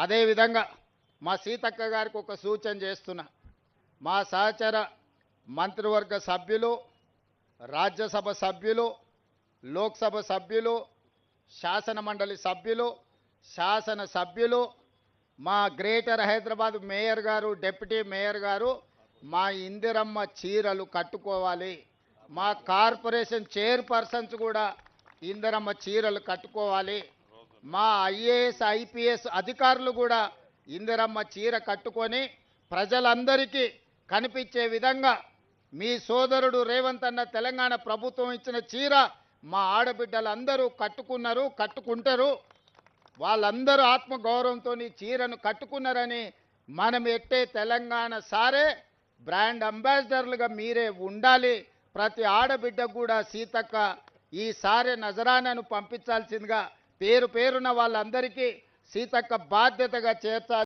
అదేవిధంగా మా సీతక్క గారికి ఒక సూచన చేస్తున్నా. మా సహచర మంత్రివర్గ సభ్యులు, రాజ్యసభ సభ్యులు, లోక్సభ సభ్యులు, శాసన మండలి సభ్యులు, శాసన సభ్యులు, మా గ్రేటర్ హైదరాబాద్ మేయర్ గారు, డిప్యూటీ మేయర్ గారు మా ఇందిరమ్మ చీరలు కట్టుకోవాలి. మా కార్పొరేషన్ చైర్పర్సన్స్ కూడా ఇందిరమ్మ చీరలు కట్టుకోవాలి. మా ఐఏఎస్ ఐపీఎస్ అధికారులు కూడా ఇందిరమ్మ చీర కట్టుకొని ప్రజలందరికీ కనిపించే విధంగా మీ సోదరుడు రేవంత్ అన్న తెలంగాణ ప్రభుత్వం ఇచ్చిన చీర మా ఆడబిడ్డలందరూ కట్టుకున్నారు, కట్టుకుంటారు. వాళ్ళందరూ ఆత్మగౌరవంతో ఈ చీరను కట్టుకున్నారని మనం ఎట్టే తెలంగాణ సారే బ్రాండ్ అంబాసిడర్లుగా మీరే ఉండాలి. ప్రతి ఆడబిడ్డకు కూడా సీతక్క ఈ సారే నజరానాను పంపించాల్సిందిగా పేరు పేరున వాళ్ళందరికీ సీతక్క బాధ్యతగా చేర్చాలి.